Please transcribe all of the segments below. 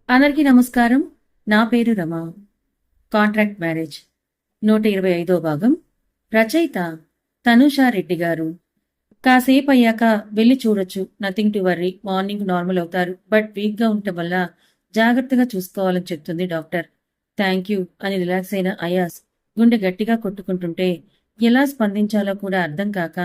అందరికీ నమస్కారం. నా పేరు రమ. కాంట్రాక్ట్ మ్యారేజ్ 125వ భాగం. రచయిత తనుషా రెడ్డి గారు. కాసేపు అయ్యాక వెళ్ళి చూడొచ్చు. Nothing to worry. Morning normal అవుతారు. బట్ వీక్ గా ఉండటం వల్ల జాగ్రత్తగా చూసుకోవాలని చెప్తుంది డాక్టర్. థ్యాంక్ యూ అని రిలాక్స్ అయిన అయాస్ గుండె గట్టిగా కొట్టుకుంటుంటే ఎలా స్పందించాలో కూడా అర్థం కాక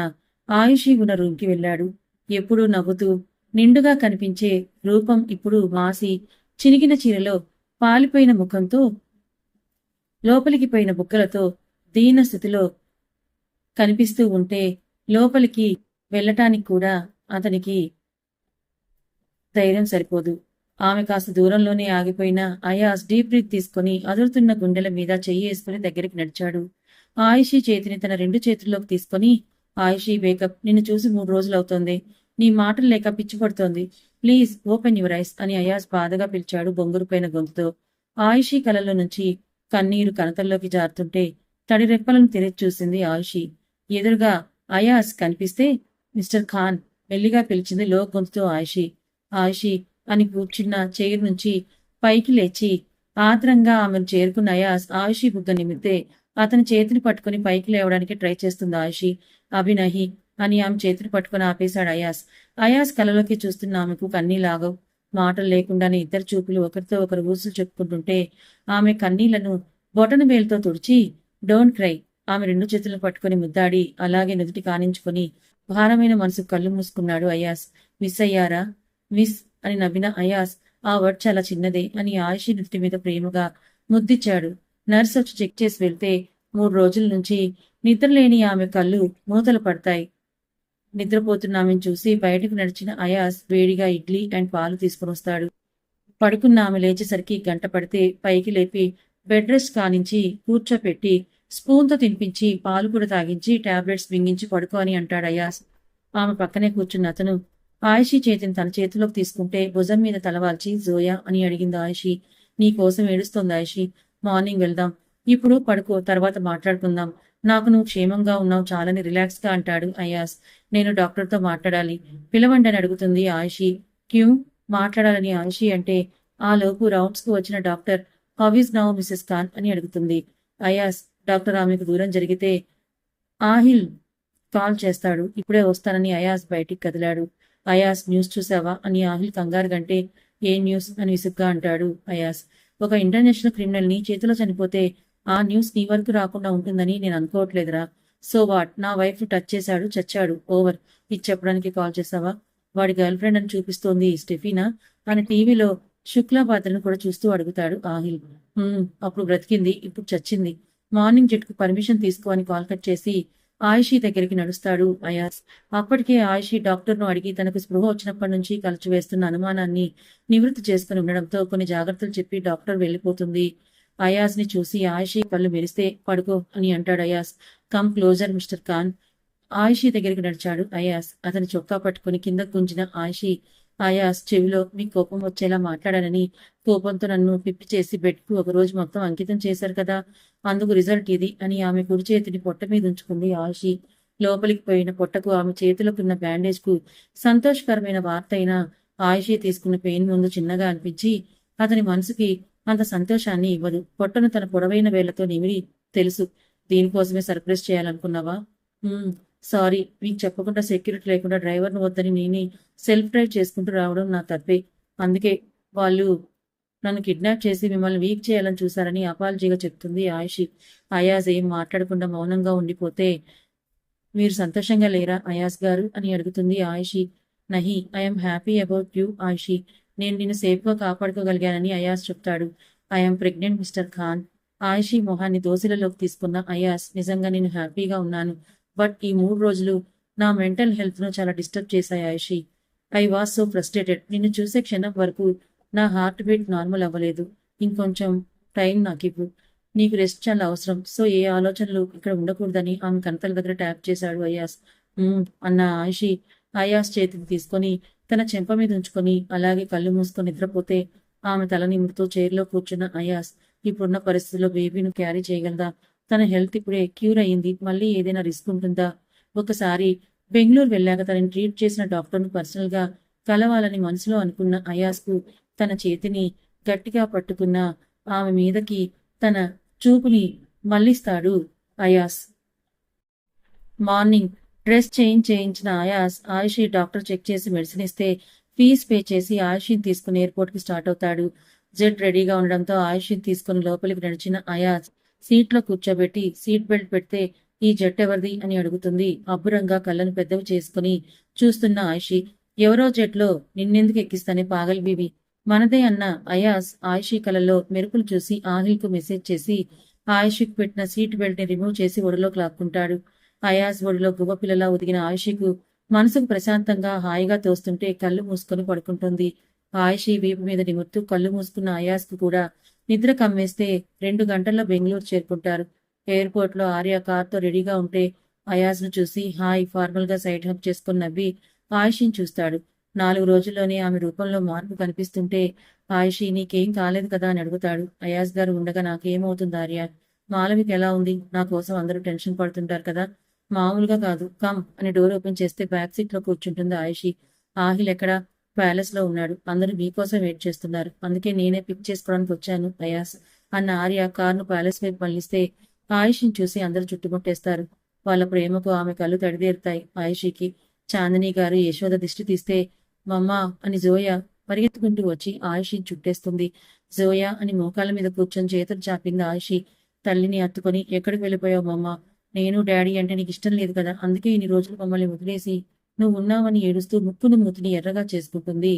ఆయుషి ఉన్న రూమ్కి వెళ్ళాడు. ఎప్పుడూ నవ్వుతూ నిండుగా కనిపించే రూపం ఇప్పుడు మాసి చినిగిన చీరలో పాలిపోయిన ముఖంతో లోపలికి పోయిన బుగ్గలతో దీన స్థితిలో కనిపిస్తూ ఉంటే లోపలికి వెళ్ళటానికి కూడా అతనికి ధైర్యం సరిపోదు. ఆమె కాస్త దూరంలోనే ఆగిపోయిన అయాస్ డీప్ బ్రీత్ తీసుకుని అదురుతున్న గుండెల మీద చెయ్యేసుకుని దగ్గరికి నడిచాడు. ఆయుషి చేతిని తన 2 చేతుల్లోకి తీసుకుని, ఆయుషి వేకప్, నిన్ను చూసి 3 రోజులవుతోంది. నీ మాటలు లేక పిచ్చి పడుతోంది. ప్లీజ్ ఓపెన్ యువర్ ఐస్ అని అయాస్ బాధగా పిలిచాడు బొంగురుపోయిన గొంతుతో. ఆయుషి కళ్ళలో నుంచి కన్నీరు కనతల్లోకి జారుతుంటే తడి రెప్పలను తెరిచి చూసింది ఆయుషి. ఎదురుగా అయాస్ కనిపిస్తే మిస్టర్ ఖాన్ మెల్లిగా పిలిచింది లో గొంతుతో ఆయుషి. ఆయుషి అని కూర్చున్న చైర్ నుంచి పైకి లేచి ఆత్రంగా ఆమెను చేరుకున్న అయాస్ ఆయుషి బుగ్గ నిమిత్తే అతని చేతిని పట్టుకుని పైకి లేవడానికి ట్రై చేస్తుంది ఆయుషి. అభినహి అని ఆమె చేతిని పట్టుకుని ఆపేశాడు అయాస్. అయాస్ కలలోకి చూస్తున్న ఆమెకు కన్నీలాగవు. మాటలు లేకుండానే ఇద్దరు చూపులు ఒకరితో ఒకరు ఊసులు చెప్పుకుంటుంటే ఆమె కన్నీళ్లను బొటన వేలుతో తుడిచి డోంట్ క్రై ఆమె 2 చేతులను పట్టుకుని ముద్దాడి అలాగే నుదుటి కానించుకుని భారమైన మనసు కళ్ళు మూసుకున్నాడు అయాస్. మిస్ అయ్యారా? మిస్ అని నవ్విన అయాస్ ఆ వర్డ్ చాలా చిన్నదే అని ఆయుషి నుదుటి మీద ప్రేమగా ముద్దిచ్చాడు. నర్స్ వచ్చి చెక్ చేసి వెళ్తే 3 రోజుల నుంచి నిద్రలేని ఆమె కళ్ళు మూతలు పడతాయి. నిద్రపోతున్న ఆమెను చూసి బయటకు నడిచిన అయాస్ వేడిగా ఇడ్లీ అండ్ పాలు తీసుకుని వస్తాడు. పడుకున్న ఆమె లేచేసరికి గంట పడితే పైకి లేపి బెడ్ రెస్ట్ కానించి కూర్చోపెట్టి స్పూన్తో తినిపించి పాలు కూడా తాగించి టాబ్లెట్స్ మింగించి పడుకో అని అంటాడు అయాస్. ఆమె పక్కనే కూర్చున్న అతను ఆయుషి చేతిని తన చేతిలోకి తీసుకుంటే భుజం మీద తలవాల్చి జోయా అని అడిగింది ఆయుషి. నీ కోసం ఏడుస్తోంది ఆయుషి. మార్నింగ్ వెళ్దాం. ఇప్పుడు పడుకో, తర్వాత మాట్లాడుకుందాం. నాకు నువ్వు క్షేమంగా ఉన్నావు చాలని రిలాక్స్ గా అంటాడు అయాస్. నేను డాక్టర్తో మాట్లాడాలి. పిలవండి అని అడుగుతుంది ఆయుషి. క్యూ మాట్లాడాలని ఆయుషి అంటే ఆ లోపు రౌండ్స్ కు వచ్చిన doctor how is now Mrs Khan అని అడుగుతుంది. అయాస్ డాక్టర్ ఆమెకు దూరం జరిగితే ఆహిల్ కాల్ చేస్తాడు. ఇప్పుడే వస్తానని అయాస్ బయటికి కదిలాడు. అయాస్ న్యూస్ చూసావా అని ఆహిల్ కంగారు గంటే ఏ న్యూస్ అని విసుగ్గా అంటాడు అయాస్. ఒక ఇంటర్నేషనల్ క్రిమినల్ ని చేతిలో చనిపోతే ఆ న్యూస్ నీ వరకు రాకుండా ఉంటుందని నేను అనుకోవట్లేదురా. సో వాట్, నా వైఫ్ టచ్ చేశాడు, చచ్చాడు, ఓవర్. ఇది చెప్పడానికి కాల్ చేసావా? వాడి గర్ల్ ఫ్రెండ్ అని చూపిస్తోంది స్టెఫీనా అని టీవీలో శుక్లా పాత్రను కూడా చూస్తూ అడుగుతాడు ఆహిల్. అప్పుడు బ్రతికింది, ఇప్పుడు చచ్చింది. మార్నింగ్ జెట్కు పర్మిషన్ తీసుకో అని కాల్ కట్ చేసి ఆయుషి దగ్గరికి నడుస్తాడు అయాస్. అప్పటికే ఆయుషి డాక్టర్ను అడిగి తనకు స్పృహ వచ్చినప్పటి నుంచి కలచివేస్తున్న అనుమానాన్ని నివృత్తి చేసుకుని ఉండడంతో కొన్ని జాగ్రత్తలు చెప్పి డాక్టర్ వెళ్లిపోతుంది. అయాస్ ని చూసి ఆయుషి కళ్ళు మెరిస్తే పడుకో అని అంటాడు Ayaz. Come closer mister Khan. Ayushi దగ్గరికి నడిచాడు అయాస్. అతని చొక్కా పట్టుకుని కింద గుంజిన ఆయుషి అయాస్ చెవిలో మీ కోపం వచ్చేలా మాట్లాడానని కోపంతో నన్ను పిప్పి చేసి బెడ్కు ఒక రోజు మొత్తం అంకితం చేశారు కదా, అందుకు రిజల్ట్ ఇది అని ఆమె కుడి చేతిని పొట్ట మీద ఉంచుకుంది ఆయుషి. లోపలికి పోయిన పొట్టకు ఆమె చేతిలోకున్న బ్యాండేజ్ కు సంతోషకరమైన వార్త అయినా ఆయుషి తీసుకున్న పెయిన్ ముందు చిన్నగా అనిపించి అతని మనసుకి అంత సంతోషాన్ని ఇవ్వదు. పొట్టను తన పొడవైన వేళ్లతో నిమిరి తెలుసు, దీనికోసమే సర్ప్రైజ్ చేయాలనుకున్నావా? సారీ, మీకు చెప్పకుండా సెక్యూరిటీ లేకుండా డ్రైవర్ను వద్దని నేనే సెల్ఫ్ డ్రైవ్ చేసుకుంటూ రావడం నా తప్పే. అందుకే వాళ్ళు నన్ను కిడ్నాప్ చేసి మిమ్మల్ని వీక్ చేయాలని చూశారని అపాలజీగా చెప్తుంది ఆయుషి. అయాజ్ ఏం మాట్లాడకుండా మౌనంగా ఉండిపోతే మీరు సంతోషంగా లేరా అయాజ్ గారు అని అడుగుతుంది ఆయుషి. నహి, I'm happy about you Ayushi. నేను నిన్ను సేఫ్గా కాపాడుకోగలిగానని అయాజ్ చెప్తాడు. I'm pregnant mister Khan. Ayushi మొహాన్ని దోసిలలోకి తీసుకున్న అయాజ్, నిజంగా నేను హ్యాపీగా ఉన్నాను. బట్ ఈ 3 రోజులు నా మెంటల్ హెల్త్ ను చాలా డిస్టర్బ్ చేశాయి Ayushi. I was so frustrated. నిన్ను చూసే క్షణం వరకు నా హార్ట్ బీట్ నార్మల్ అవ్వలేదు. ఇంకొంచెం టైం నాకివ్వు. నీకు రెస్ట్ చాలా అవసరం. సో ఏ ఆలోచనలు ఇక్కడ ఉండకూడదని ఆమె కనతల దగ్గర ట్యాప్ చేశాడు అయాస్. అన్న ఆయుషి అయాస్ చేతిని తీసుకొని తన చెంప మీద ఉంచుకొని అలాగే కళ్ళు మూసుకొని నిద్రపోతే ఆమె తల నిమురుతూ చైర్లో కూర్చున్న అయాస్ ఇప్పుడున్న పరిస్థితుల్లో బేబీని క్యారీ చేయగలదా? తన హెల్త్ ఇప్పుడే క్యూర్ అయ్యింది, మళ్ళీ ఏదైనా రిస్క్ ఉంటుందా? ఒకసారి బెంగళూరు వెళ్ళాక తనని ట్రీట్ చేసిన డాక్టర్ను పర్సనల్ గా కలవాలని మనసులో అనుకున్న అయాస్కు తన చేతిని గట్టిగా పట్టుకున్న ఆమె మీదకి తన చూపుని మళ్లిస్తాడు అయాస్. మార్నింగ్ డ్రెస్ చేయించిన ఆయుషి డాక్టర్ చెక్ చేసి మెడిసిన్ ఇస్తే ఫీజు పే చేసి ఆయుషిని తీసుకుని ఎయిర్పోర్ట్ కి స్టార్ట్ అవుతాడు. జెట్ రెడీగా ఉండడంతో ఆయుషిని తీసుకుని లోపలికి నడిచిన అయాస్ సీట్లో కూర్చోబెట్టి సీట్ బెల్ట్ పెడితే ఈ జెట్ ఎవరిది అని అడుగుతుంది. అబ్బురంగా కళ్ళను పెద్దవి చేసుకుని చూస్తున్న ఆయుషి. ఎవరో జెట్లో నిన్నెందుకు ఎక్కిస్తానే పాగల్ బీబీ, మనదే అన్న అయాస్ ఆయుషి కళ్ళలో మెరుపులు చూసి ఆహిల్కు మెసేజ్ చేసి ఆయుషికి పెట్టిన సీట్ బెల్ట్ ని రిమూవ్ చేసి ఒడిలోకి లాక్కుంటాడు. అయాస్ ఒడిలో గువ్వపిల్లలా ఒదిగిన ఆయుషికు మనసుకు ప్రశాంతంగా హాయిగా తోస్తుంటే కళ్ళు మూసుకొని పడుకుంటుంది. ఆయుషి వీపు మీద నిమురుతూ కళ్ళు మూసుకున్న అయాస్కు కూడా నిద్ర కమ్మేస్తే 2 గంటల్లో బెంగళూరు చేరుకుంటారు. ఎయిర్పోర్ట్ లో ఆర్య కార్తో రెడీగా ఉంటే అయాస్ ను చూసి హాయ్ ఫార్మల్ గా సైడ్ హక్ చేసుకుని నవ్వి ఆయుషిని చూస్తాడు. 4 రోజుల్లోనే ఆమె రూపంలో మార్పు కనిపిస్తుంటే ఆయుషి నీకేం కాలేదు కదా అని అడుగుతాడు. అయాస్ గారు ఉండగా నాకేమవుతుంది ఆర్య? మాలవికి ఎలా ఉంది? నా కోసం అందరూ టెన్షన్ పడుతుంటారు కదా. మామూలుగా కాదు, కమ్ అని డోర్ ఓపెన్ చేస్తే బ్యాక్ సీట్ లో కూర్చుంటుంది ఆయుషి. ఆహిల్ ఎక్కడా? ప్యాలెస్ లో ఉన్నాడు. అందరూ మీకోసం వెయిట్ చేస్తున్నారు, అందుకే నేనే పిక్ చేసుకోవడానికి వచ్చాను అయాస్ అన్న ఆర్య కార్ను ప్యాలెస్ వైపు మళ్లిస్తే ఆయుషిని చూసి అందరూ చుట్టుముట్టేస్తారు. వాళ్ళ ప్రేమకు ఆమె కళ్ళు తడిదేరుతాయి. ఆయుషికి చాందిని గారు యశోద దిష్టి తీస్తే మమ్మా అని జోయా పరిగెత్తుకుంటూ వచ్చి ఆయుషిని చుట్టేస్తుంది. జోయా అని మోకాళ్ళ మీద కూర్చొని చేతులు చాపింది ఆయుషి. తల్లిని హత్తుకొని ఎక్కడికి వెళ్ళిపోయావు మమ్మా? నేను డాడీ అంటే నీకు ఇష్టం లేదు కదా, అందుకే ఇన్ని రోజులు మమ్మల్ని వదిలేసి నువ్వు ఉన్నావని ఏడుస్తూ ముక్కును మూతిని ఎర్రగా చేసుకుంటుంది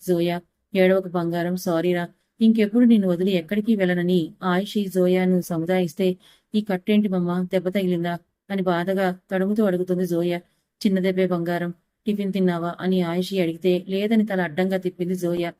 జోయా. ఏడవక బంగారం, సారీరా, ఇంకెప్పుడు నిన్ను వదిలి ఎక్కడికి వెళ్ళనని ఆయుషి జోయాను సముదాయిస్తే ఈ కట్టేంటి మమ్మ, దెబ్బ తగిలిందా అని బాధగా తడుముతూ అడుగుతుంది జోయా. చిన్న దెబ్బే బంగారం, టిఫిన్ తిన్నావా అని ఆయుషి అడిగితే లేదని తల అడ్డంగా తిప్పింది జోయా.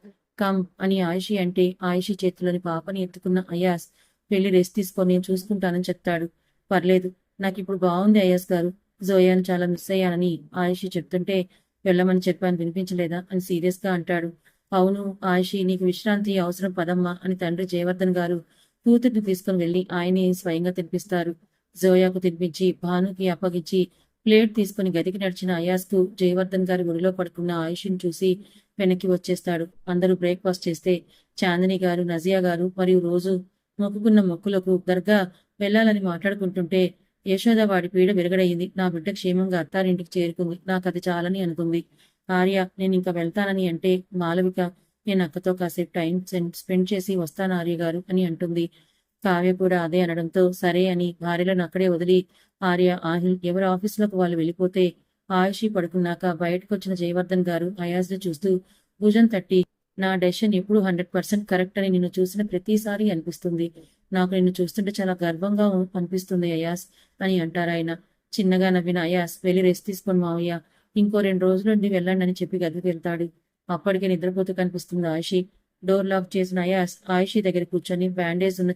కమ్ అని ఆయుషి అంటే ఆయుషి చేతిలోని పాపని ఎత్తుకున్న అయాస్ వెళ్ళి రెస్ట్ తీసుకొని నేను చూసుకుంటానని చెప్తాడు. పర్లేదు, నాకిప్పుడు బాగుంది అయాస్ గారు, జోయాను చాలా మిస్ అయ్యానని ఆయుషి చెప్తుంటే వెళ్ళమని చెప్పాను వినిపించలేదా అని సీరియస్ గా అంటాడు. అవును ఆయుషి, నీకు విశ్రాంతి అవసరం పదమ్మా అని తండ్రి జయవర్ధన్ గారు కూతుర్ని తీసుకుని వెళ్లి ఆయనే స్వయంగా తినిపిస్తారు. జోయాకు తినిపించి భానుకి అప్పగించి ప్లేట్ తీసుకుని గదికి నడిచిన అయాస్ కు జయవర్ధన్ గారి ఒడిలో పడుకున్న ఆయుషిని చూసి వెనక్కి వచ్చేస్తాడు. అందరూ బ్రేక్ఫాస్ట్ చేస్తే చాందిని గారు, నజియా గారు మరియు రోజు మొక్కుకున్న మొక్కులకు దర్గా వెళ్లాలని మాట్లాడుకుంటుంటే యశోద వాడి పీడ విరగడయింది. నా బిడ్డ క్షేమంగా అత్తారింటికి చేరుకుంది, నాకు అది చాలని అనుకుంది. ఆర్య నేను ఇంకా వెళ్తానని అంటే మాలవిక నేను అక్కతో కాసేపు టైం స్పెండ్ చేసి వస్తాను ఆర్య గారు అని అంటుంది. కావ్య కూడా అదే అనడంతో సరే అని భార్యలను అక్కడే వదిలి ఆర్య ఆహిల్ ఎవరి ఆఫీసులకు వాళ్ళు వెళ్ళిపోతే ఆయుషి పడుకున్నాక బయటకు వచ్చిన జయవర్ధన్ గారు అయాజ్ని చూస్తూ భుజం తట్టి నా డెసిషన్ ఎప్పుడు 100% కరెక్ట్ అని నిన్ను చూసిన ప్రతిసారి అనిపిస్తుంది. నాకు నిన్ను చూస్తుంటే చాలా గర్వంగా అనిపిస్తుంది అయాస్ అని అంటారాయన. చిన్నగా నవ్విన అయాస్ వెళ్ళి రెస్ట్ తీసుకొని మావయ్య, ఇంకో 2 రోజుల నుండి వెళ్ళండి అని చెప్పి గదికి వెళ్తాడు. అప్పటికే నిద్రపోతూ కనిపిస్తుంది ఆయుషి. డోర్ లాక్ చేసిన అయాస్ ఆయుషి దగ్గర కూర్చొని బ్యాండేజ్ ఉన్న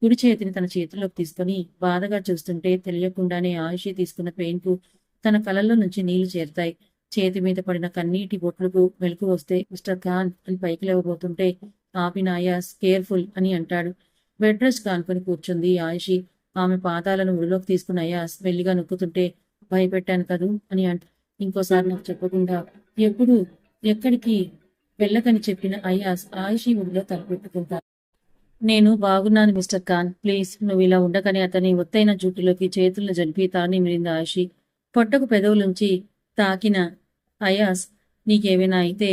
కుడి చేతిని తన చేతిలోకి తీసుకుని బాధగా చూస్తుంటే తెలియకుండానే ఆయుషి తీసుకున్న పెయిన్ కు తన కళ్ళల్లో నుంచి నీళ్లు చేరుతాయి. చేతి మీద పడిన కన్నీటి బొట్లకు వెలుగు వస్తే మిస్టర్ ఖాన్ అని పైకి లేవబోతుంటే ఆపిన అయాస్ కేర్ఫుల్ అని అంటాడు. బెడ్ రెస్ట్ కానుకొని కూర్చుంది ఆయుషి. ఆమె పాదాలను ఉడిలోకి తీసుకున్న అయాస్ మెల్లిగా నొక్కుతుంటే భయపెట్టాను కదూ అని ఇంకోసారి నాకు చెప్పకుండా ఎప్పుడు ఎక్కడికి వెళ్ళకని చెప్పిన అయాస్ ఆయుషి ఉడిలో తలపెట్టుకుంటాను. నేను బాగున్నాను మిస్టర్ ఖాన్, ప్లీజ్ నువ్వు ఇలా ఉండకని అతని ఒత్తైన జుట్టులోకి చేతులను జరిపి తానే మిరింది ఆయుషి. పొట్టకు పెదవులుంచి తాకిన అయాస్ నీకేమైనా అయితే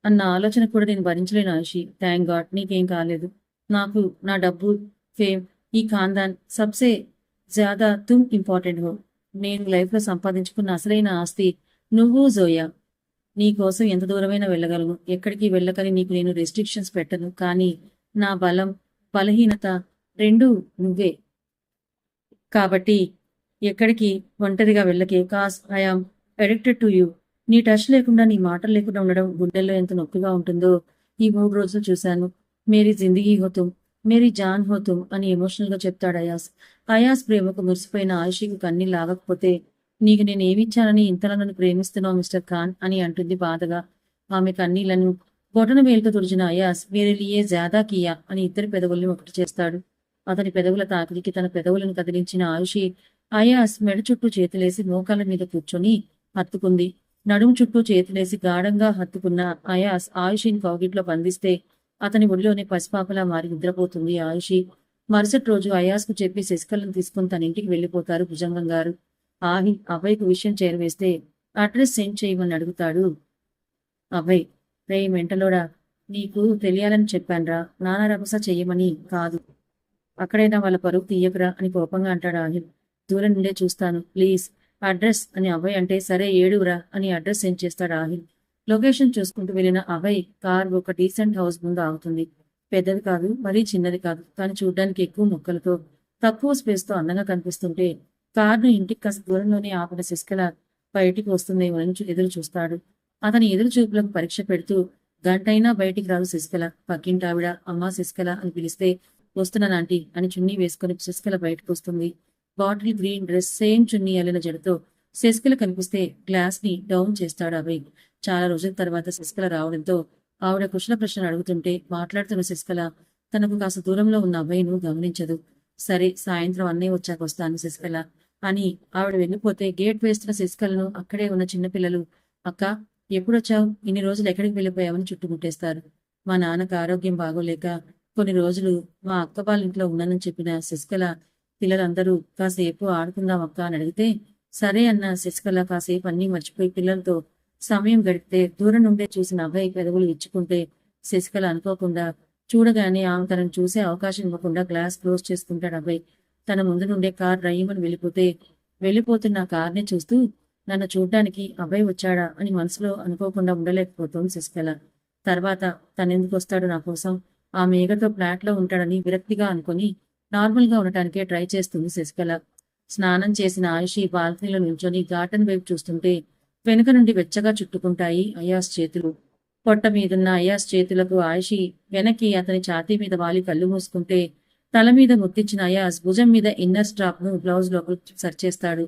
అన్న ఆలోచన కూడా నేను భరించలేను ఆయుషి. థ్యాంక్ గాడ్ నీకేం కాలేదు. నాకు నా డబ్బు, ఫేమ్, ఈ ఖాందాన్ సబ్సే జ్యాదా తుమ్ ఇంపార్టెంట్ హో. నేను లైఫ్ లో సంపాదించుకున్న అసలైన ఆస్తి నువ్వు జోయా. నీ కోసం ఎంత దూరమైనా వెళ్ళగలను, ఎక్కడికి వెళ్ళకని నీకు నేను రెస్ట్రిక్షన్స్ పెట్టను. కానీ నా బలం, బలహీనత రెండూ నువ్వే. కాబట్టి ఎక్కడికి ఒంటరిగా వెళ్ళకే. Cause I am addicted to you. నీ టచ్ లేకుండా, నీ మాటలు లేకుండా ఉండడం గుండెల్లో ఎంత నొప్పిగా ఉంటుందో ఈ 3 రోజులు చూశాను. మేరీ జిందగీ హోతుమ్, మేరీ జాన్ హోతుమ్ అని ఎమోషనల్ గా చెప్తాడు అయాస్. అయాస్ ప్రేమకు మురిసిపోయిన ఆయుషికి కన్నీళ్ళు ఆగకపోతే నీకు నేను ఏమిచ్చానని ఇంతలా నన్ను ప్రేమిస్తున్నావు మిస్టర్ ఖాన్ అని అంటుంది బాధగా. ఆమె కన్నీళ్లను బొటన వేలుతో తుడిచిన అయాస్ మేరే లియే జ్యాదా కియా అని ఇద్దరి పెదవుల్ని ఒకటి చేస్తాడు. అతని పెదవుల తాకిడికి తన పెదవులను కదిలించిన ఆయుషి అయాస్ మెడ చుట్టూ చేతులేసి మోకాళ్ళ మీద కూర్చొని హత్తుకుంది. నడుము చుట్టూ చేతులేసి గాఢంగా హత్తుకున్న అయాస్ ఆయుషిని కౌగిట్లో బంధిస్తే అతని ఒడిలోనే పసిపాపలా మారి నిద్రపోతుంది ఆయుషి. మరుసటి రోజు అయాస్కు చెప్పి శశికళను తీసుకుని తన ఇంటికి వెళ్లిపోతారు భుజంగం గారు. అభయ్కు విషయం చేరవేస్తే అడ్రస్ సెండ్ చేయమని అడుగుతాడు అభయ్. రే మెంటలోడా, నీకు తెలియాలని చెప్పాన్రా, నానా రభస చెయ్యమని కాదు. అక్కడైనా వాళ్ళ పరువు తీయకురా అని కోపంగా అంటాడు ఆహిల్. దూరం నుండే చూస్తాను ప్లీజ్ అడ్రస్ అని అభయ్ అంటే సరే ఏడురా అని అడ్రస్ సెండ్ చేస్తాడు ఆహిల్. లొకేషన్ చూసుకుంటూ వెళ్ళిన అభయ్ కార్ ఒక డీసెంట్ హౌస్ ముందు ఆగుతుంది. పెద్దది కాదు, మరీ చిన్నది కాదు, కానీ చూడ్డానికి ఎక్కువ మొక్కలతో తక్కువ స్పేస్ తో అందంగా కనిపిస్తుంటే కార్ను ఇంటికి కాస్త దూరంలోనే ఆపిన శశికళ బయటికి వస్తుందేమోనని ఎదురు చూస్తాడు. అతని ఎదురు చూపులకు పరీక్ష పెడుతూ గంటైనా బయటికి రాదు శశికళ. పక్కింటావిడ అమ్మా శశికళ అని పిలిస్తే వస్తున్నానంటీ అని చున్నీ వేసుకుని శశికళ బయటకు వస్తుంది. బాటిల్ గ్రీన్ డ్రెస్, సేమ్ చున్నీ అల్లిన జడతో శశికళ కనిపిస్తే గ్లాస్ ని డౌన్ చేస్తాడు అభయ్. చాలా రోజుల తర్వాత శశికళ రావడంతో ఆవిడ కుశల ప్రశ్నలు అడుగుతుంటే మాట్లాడుతున్న శశికళ తనకు కాస్త దూరంలో ఉన్న అభయ్ను గమనించదు. సరే సాయంత్రం అన్నయ్య వచ్చాక వస్తాను శశికళ అని ఆవిడ వెళ్ళిపోతే గేట్ వేస్తున్న శశికళను అక్కడే ఉన్న చిన్నపిల్లలు అక్క ఎప్పుడొచ్చావు, ఇన్ని రోజులు ఎక్కడికి వెళ్ళిపోయావని చుట్టుముట్టేస్తారు. మా నాన్నకు ఆరోగ్యం బాగోలేక కొన్ని రోజులు మా అక్క వాళ్ళ ఇంట్లో ఉన్నానని చెప్పిన శశికళ పిల్లలందరూ కాసేపు ఆడుకుందాం అక్క అని అడిగితే సరే అన్న శశికళ కాసేపు అన్నీ మర్చిపోయి పిల్లలతో సమయం గడిపితే దూరం నుండే చూసిన అభయ్ పెదవులు ఇచ్చుకుంటే శశికళ అనుకోకుండా చూడగానే ఆమె తనను చూసే అవకాశం ఇవ్వకుండా గ్లాస్ క్లోజ్ చేసుకుంటాడు అభయ్. తన ముందు నుండే కార్ డ్రైవర్ వెళ్ళిపోతున్న కార్ని చూస్తూ నన్ను చూడ్డానికి అభయ్ వచ్చాడా అని మనసులో అనుకోకుండా ఉండలేకపోతుంది శశికళ. తర్వాత తనెందుకు వస్తాడు నా కోసం, ఆ మేఘతో ఫ్లాట్ లో ఉంటాడని విరక్తిగా అనుకుని నార్మల్ గా ఉండటానికే ట్రై చేస్తుంది శశికళ. స్నానం చేసిన ఆయుషి బాల్కనీలో నిల్చొని గార్డెన్ వైపు చూస్తుంటే వెనుక నుండి వెచ్చగా చుట్టుకుంటాయి అయాస్ చేతులు. పొట్ట మీదున్న అయాస్ చేతులకు ఆయుషి వెనక్కి అతని ఛాతీ మీద వాలి కళ్ళు మూసుకుంటే తల మీద ముత్తిచ్చిన అయాస్ భుజం మీద ఇన్నర్ స్ట్రాప్ ను బ్లౌజ్ లోకి సరిచేస్తాడు.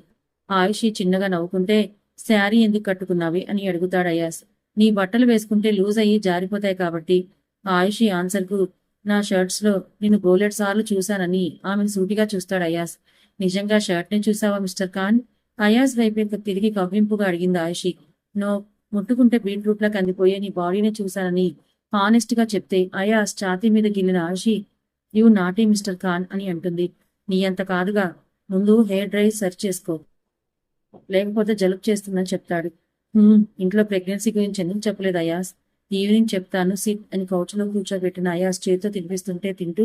ఆయుషి చిన్నగా నవ్వుకుంటే శారీ ఎందుకు కట్టుకున్నావి అని అడుగుతాడు అయాస్. నీ బట్టలు వేసుకుంటే లూజ్ అయ్యి జారిపోతాయి కాబట్టి. ఆయుషి ఆన్సర్ కు నా షర్ట్స్ లో నిన్ను బోలెడ్ సార్లు చూశానని ఆమెను సూటిగా చూస్తాడు అయాస్. నిజంగా షర్ట్ ని చూసావా మిస్టర్ ఖాన్? అయాస్ వైపు తిరిగి కవ్వింపుగా అడిగింది ఆయుషి. నో, ముట్టుకుంటే బీట్రూట్ లా కందిపోయే నీ బాడీని చూశానని హానెస్ట్ గా చెప్తే అయాస్ ఛాతీ మీద గిల్లిన Ayushi you naughty mister Khan అని అంటుంది. నీ అంత కాదుగా, ముందు హెయిర్ డ్రై సర్చ్ చేసుకో, లేకపోతే జలుబు చేస్తుందని చెప్తాడు. ఇంట్లో ప్రెగ్నెన్సీ గురించి ఎందుకు చెప్పలేదు అయాస్? ఈవినింగ్ చెప్తాను సిట్ అని కౌచ్లో కూర్చోబెట్టిన అయాస్ చేతితో తినిపిస్తుంటే తింటూ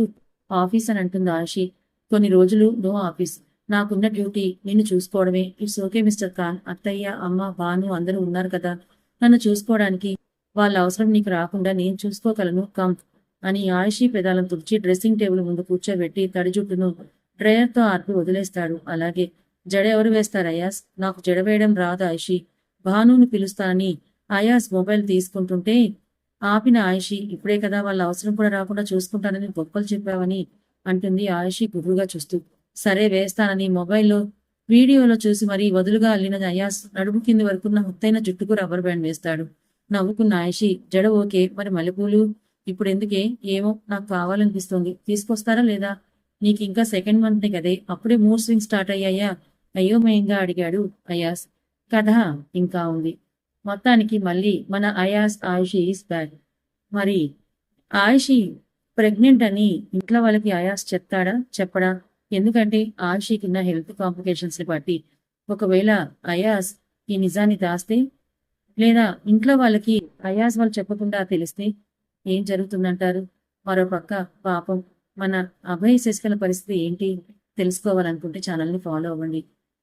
ఆఫీస్ అని అంటుంది ఆయుషి. కొన్ని రోజులు నో ఆఫీస్, నాకున్న డ్యూటీ నిన్ను చూసుకోవడమే. ఇట్స్ ఓకే మిస్టర్ ఖాన్, అత్తయ్య అమ్మ భాను అందరూ ఉన్నారు కదా నన్ను చూసుకోవడానికి. వాళ్ళ అవసరం నీకు రాకుండా నేను చూసుకోగలను కమ్ అని ఆయుషి పెదాలను తుడిచి డ్రెస్సింగ్ టేబుల్ ముందు కూర్చోబెట్టి తడి జుట్టును డ్రయర్తో ఆర్పి వదిలేస్తాడు. అలాగే జడ ఎవరు వేస్తారు అయాస్? నాకు జడ వేయడం రాదు ఆయుషి, భానుని పిలుస్తానని అయాస్ మొబైల్ తీసుకుంటుంటే ఆపిన ఆయుషి ఇప్పుడే కదా వాళ్ళ అవసరం కూడా రాకుండా చూసుకుంటానని గొప్పలు చెప్పావని అంటుంది ఆయుషి గుర్రుగా చూస్తూ. సరే వేస్తానని మొబైల్లో వీడియోలో చూసి మరీ వదులుగా అల్లిన అయాస్ నడుము కింది వరకున్న ముత్తైన జుట్టుకు రబ్బర్ బ్యాండ్ వేస్తాడు. నవ్వుకున్న ఆయుషి జడ ఓకే, మరి మల్లెపూలు ఇప్పుడు ఎందుకే? ఏమో నాకు కావాలనిపిస్తుంది, తీసుకొస్తారా లేదా? నీకు ఇంకా సెకండ్ మంత్ కదే, అప్పుడే మూడ్ స్వింగ్ స్టార్ట్ అయ్యాయా? అయోమయంగా అడిగాడు అయాస్. కథ ఇంకా ఉంది. మొత్తానికి మళ్ళీ మన అయాస్ ఆయుషి ఈస్ బ్యాక్. మరి ఆయుషి ప్రెగ్నెంట్ అని ఇంట్లో వాళ్ళకి అయాస్ చెప్పడా? ఎందుకంటే ఆయుషికున్న హెల్త్ కాంప్లికేషన్స్ ని బట్టి ఒకవేళ అయాస్ ఈ నిజాన్ని దాస్తే లేదా ఇంట్లో వాళ్ళకి అయాస్ వాళ్ళు చెప్పకుండా తెలిస్తే ఏం జరుగుతుందంటారు? మరోపక్క పాపం మన అభయ్ శశికళ పరిస్థితి ఏంటి తెలుసుకోవాలనుకుంటే ఛానల్ని ఫాలో అవ్వండి.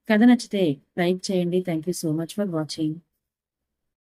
కథ నచ్చితే లైక్ చేయండి. Thank you so much for watching.